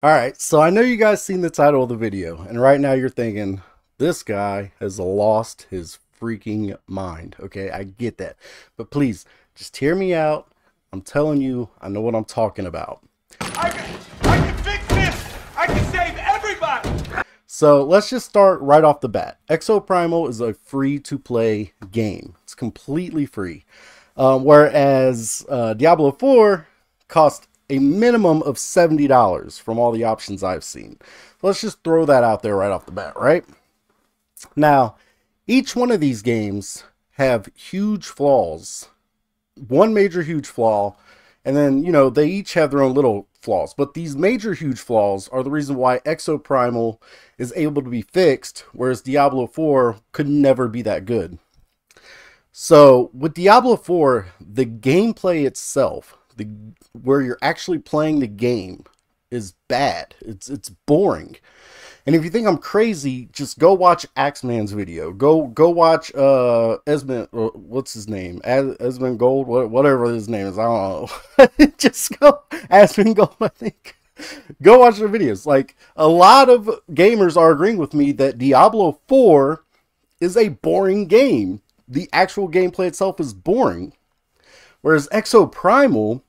Alright, so I know you guys seen the title of the video, and right now you're thinking, this guy has lost his freaking mind. Okay, I get that. But please, just hear me out. I'm telling you, I know what I'm talking about. I can fix this! I can save everybody! So let's just start right off the bat. Exoprimal is a free-to-play game. It's completely free. Whereas Diablo 4 cost a minimum of $70 from all the options I've seen. Let's just throw that out there right off the bat, right? Now, each one of these games have huge flaws. One major huge flaw, and then, you know, they each have their own little flaws. But these major huge flaws are the reason why Exoprimal is able to be fixed, whereas Diablo 4 could never be that good. So, with Diablo 4, the gameplay itself, where you're actually playing the game, is bad. It's boring. And if you think I'm crazy, just go watch Axeman's video. Go watch Esmond, what's his name? Esmond Gold, whatever his name is. I don't know. Just go Esmond Gold, I think. Go watch their videos. Like, a lot of gamers are agreeing with me that Diablo 4 is a boring game. The actual gameplay itself is boring. Whereas Exoprimal,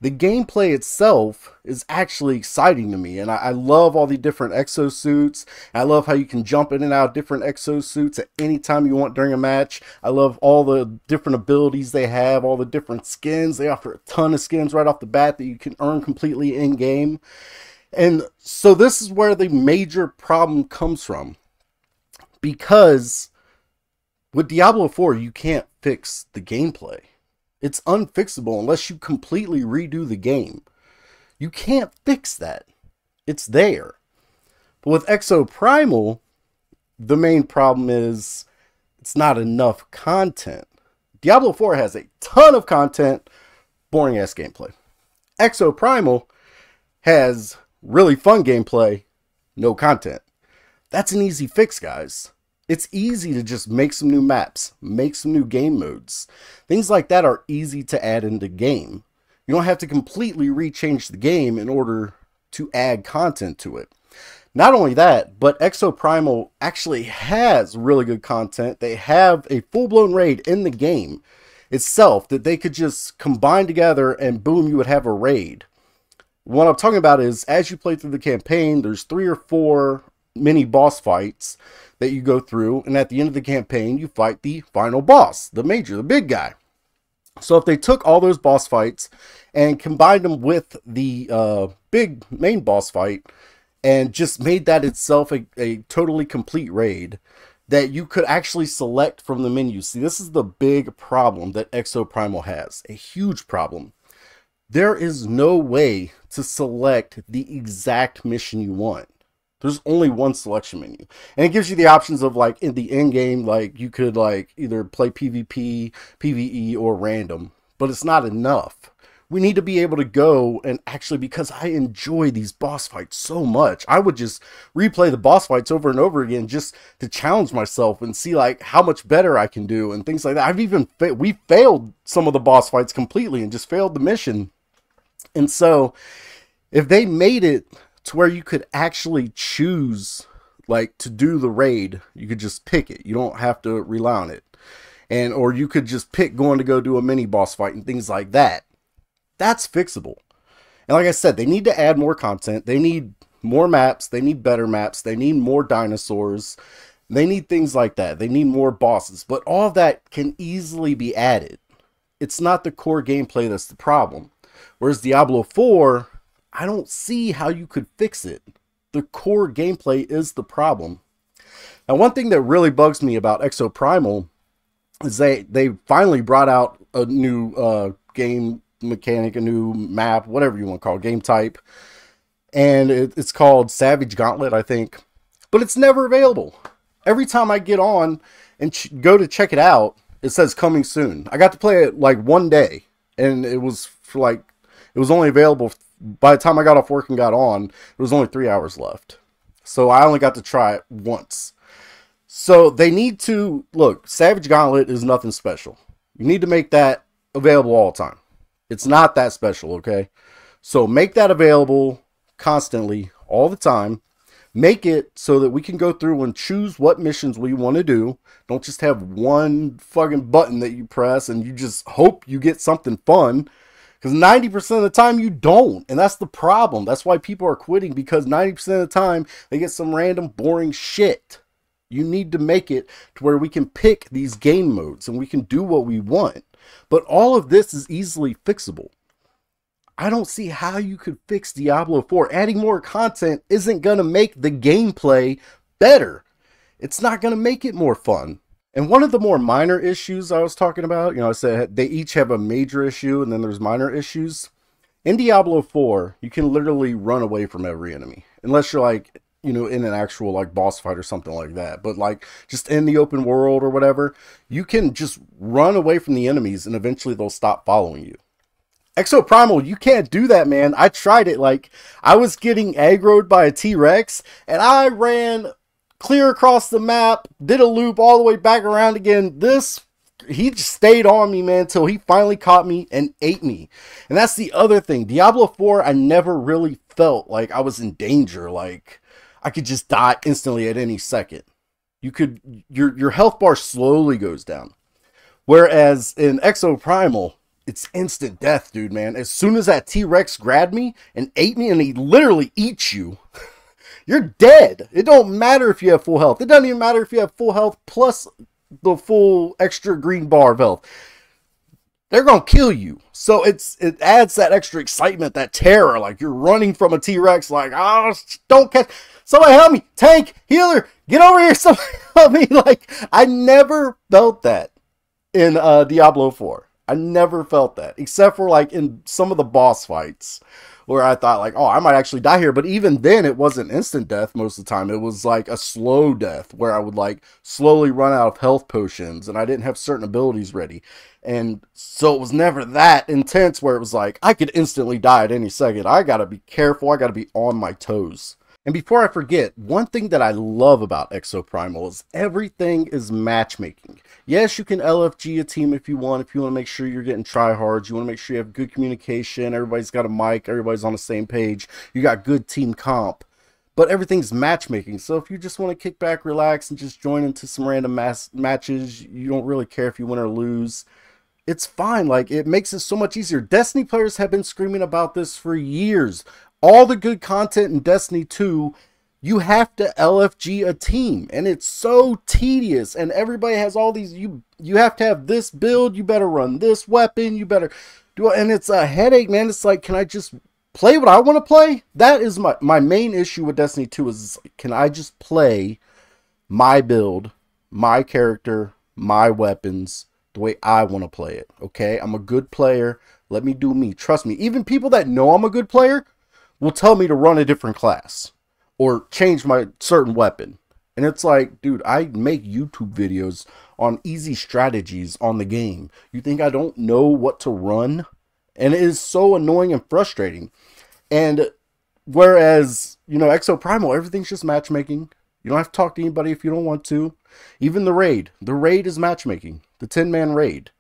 the gameplay itself is actually exciting to me, and I love all the different exosuits. I love how you can jump in and out of different exosuits at any time you want during a match. I love all the different abilities they have, all the different skins. They offer a ton of skins right off the bat that you can earn completely in-game. And so this is where the major problem comes from. Because with Diablo 4, you can't fix the gameplay. It's unfixable unless you completely redo the game. You can't fix that. It's there. But with Exoprimal, the main problem is it's not enough content. Diablo 4 has a ton of content, boring ass gameplay. Exoprimal has really fun gameplay, no content. That's an easy fix, guys. It's easy to just make some new maps, make some new game modes. Things like that are easy to add into game. You don't have to completely rechange the game in order to add content to it. Not only that, but Exoprimal actually has really good content. They have a full-blown raid in the game itself that they could just combine together and boom, you would have a raid. What I'm talking about is, as you play through the campaign, there's 3 or 4 mini boss fights that you go through, and at the end of the campaign you fight the final boss, the big guy. So if they took all those boss fights and combined them with the big main boss fight and just made that itself a totally complete raid that you could actually select from the menu. See, this is the big problem that Exoprimal has, a huge problem. There is no way to select the exact mission you want. There's only one selection menu. And it gives you the options of, like, in the end game, like, you could, like, either play PvP, PvE, or random. But it's not enough. We need to be able to go and actually, because I enjoy these boss fights so much, I would just replay the boss fights over and over again just to challenge myself and see, like, how much better I can do and things like that. We failed some of the boss fights completely and just failed the mission. And so, if they made it to where you could actually choose, like, to do the raid, you could just pick it. You don't have to rely on it. Or you could just pick going to go do a mini boss fight and things like that. That's fixable. And like I said, they need to add more content. They need more maps. They need better maps. They need more dinosaurs. They need things like that. They need more bosses. But all of that can easily be added. It's not the core gameplay that's the problem. Whereas Diablo 4, I don't see how you could fix it. The core gameplay is the problem. Now, one thing that really bugs me about Exoprimal is they finally brought out a new game mechanic, a new map, whatever you want to call it, game type. And it's called Savage Gauntlet, I think. But it's never available. Every time I get on and go to check it out, it says coming soon. I got to play it like one day. And it was only available. By the time I got off work and got on, there was only 3 hours left. So I only got to try it once. So they need to, look, Savage Gauntlet is nothing special. You need to make that available all the time. It's not that special, okay? So make that available. constantly, all the time. Make it so that we can go through and choose what missions we want to do. Don't just have one fucking button that you press and you just hope you get something fun. Because 90% of the time you don't. And that's the problem. That's why people are quitting, because 90% of the time they get some random boring shit. You need to make it to where we can pick these game modes and we can do what we want. But all of this is easily fixable. I don't see how you could fix Diablo 4. Adding more content isn't going to make the gameplay better. It's not going to make it more fun. And one of the more minor issues I was talking about, I said they each have a major issue and then there's minor issues. In Diablo 4, you can literally run away from every enemy. Unless you're like, in an actual like boss fight or something like that. But like just in the open world or whatever, you can just run away from the enemies and eventually they'll stop following you. Exoprimal, you can't do that, man. I tried it. Like, I was getting aggroed by a T-Rex, and I ran clear across the map, did a loop all the way back around again. He just stayed on me, man, until he finally caught me and ate me. And that's the other thing. Diablo 4, I never really felt like I was in danger. Like, I could just die instantly at any second. Your health bar slowly goes down. Whereas in Exoprimal, it's instant death, dude, man. As soon as that T-Rex grabbed me and ate me, and he literally eats you, you're dead. It don't matter if you have full health. It doesn't even matter if you have full health plus the full extra green bar of health. They're going to kill you. So it adds that extra excitement, that terror. Like, you're running from a T-Rex like, oh, don't catch. Somebody help me. Tank, healer, get over here. Somebody help me. Like, I never felt that in Diablo 4. I never felt that, except for like in some of the boss fights where I thought like, oh, I might actually die here. But even then it wasn't instant death most of the time. It was like a slow death where I would like slowly run out of health potions and I didn't have certain abilities ready. And so it was never that intense where it was like, I could instantly die at any second. I got to be careful. I got to be on my toes. And before I forget, one thing that I love about Exoprimal is everything is matchmaking. Yes, you can LFG a team if you want to make sure you're getting tryhards. You want to make sure you have good communication. Everybody's got a mic. Everybody's on the same page. You got good team comp. But everything's matchmaking. So if you just want to kick back, relax, and just join into some random matches, you don't really care if you win or lose. It's fine. Like, it makes it so much easier. Destiny players have been screaming about this for years. All the good content in Destiny 2, you have to LFG a team, and it's so tedious, and everybody has all these, you have to have this build, you better run this weapon, you better do it, and it's a headache, man. It's like, can I just play what I want to play? That is my main issue with Destiny 2 is, can I just play my build, my character, my weapons, the way I want to play it, okay? I'm a good player. Let me do me. Trust me. Even people that know I'm a good player will tell me to run a different class or change my certain weapon. And it's like, dude, I make YouTube videos on easy strategies on the game. You think I don't know what to run? And it is so annoying and frustrating. And whereas, Exoprimal, everything's just matchmaking. You don't have to talk to anybody if you don't want to. Even the raid. The raid is matchmaking. The 10-man raid.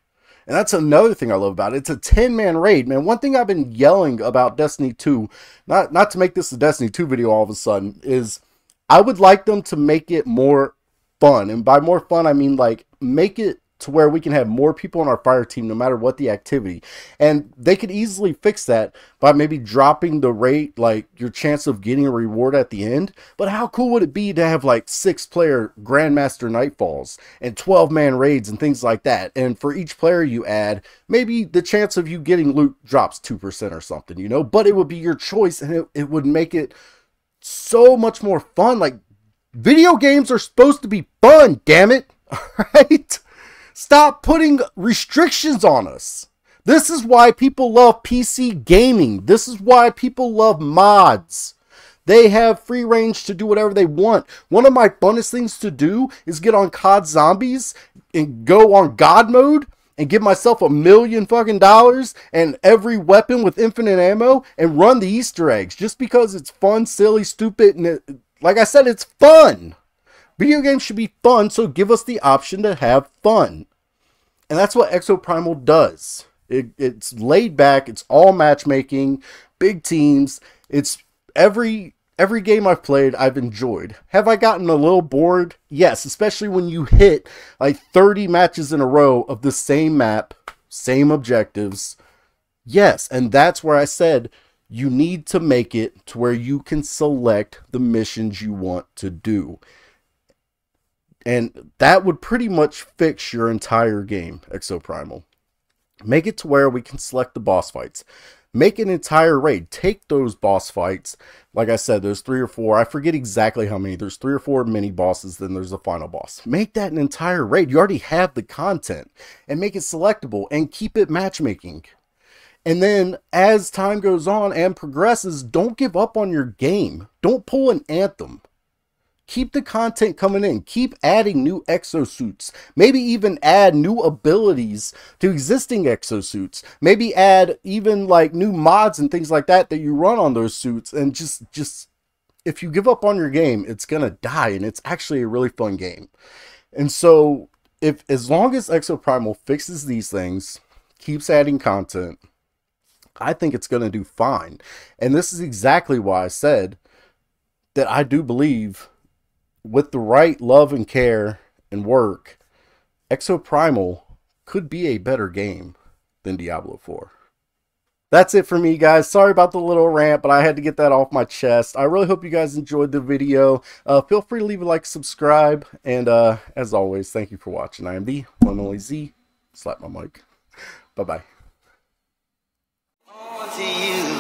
And that's another thing I love about it. It's a 10-man raid, man. One thing I've been yelling about Destiny 2, not to make this a Destiny 2 video all of a sudden, is I would like them to make it more fun. And by more fun, I mean like make it to where we can have more people on our fire team no matter what the activity. And they could easily fix that by maybe dropping the rate, like your chance of getting a reward at the end. But how cool would it be to have like 6-player Grandmaster Nightfalls and 12-man raids and things like that? And for each player you add, maybe the chance of you getting loot drops 2% or something, but it would be your choice, and it would make it so much more fun. Like, video games are supposed to be fun, damn it. All right? Stop putting restrictions on us. This is why people love PC gaming. This is why people love mods. They have free range to do whatever they want. One of my funnest things to do is get on COD Zombies and go on God mode and give myself $1 million fucking and every weapon with infinite ammo and run the Easter eggs just because it's fun, silly, stupid, and like I said, it's fun. Video games should be fun, so give us the option to have fun. And that's what Exoprimal does. It's laid back. It's all matchmaking, big teams. It's every game I've played, I've enjoyed. Have I gotten a little bored? Yes, especially when you hit like 30 matches in a row of the same map, same objectives. Yes, and that's where I said you need to make it to where you can select the missions you want to do. And that would pretty much fix your entire game, Exoprimal. Make it to where we can select the boss fights. Make an entire raid. Take those boss fights. Like I said, there's 3 or 4. I forget exactly how many. There's 3 or 4 mini bosses, then there's the final boss. Make that an entire raid. You already have the content. And make it selectable. And keep it matchmaking. And then, as time goes on and progresses, don't give up on your game. Don't pull an Anthem. Keep the content coming in. Keep adding new exosuits. Maybe even add new abilities to existing exosuits. Maybe add even like new mods and things like that that you run on those suits. And just if you give up on your game, it's going to die. And it's actually a really fun game. And so, as long as Exoprimal fixes these things, keeps adding content, I think it's going to do fine. And this is exactly why I said that I do believe, with the right love and care and work, Exoprimal could be a better game than Diablo 4. That's it for me, guys. Sorry about the little rant, but I had to get that off my chest. I really hope you guys enjoyed the video. Feel free to leave a like, subscribe, and as always, thank you for watching. I am the one and only Z. Slap my mic. Bye-bye. On to you.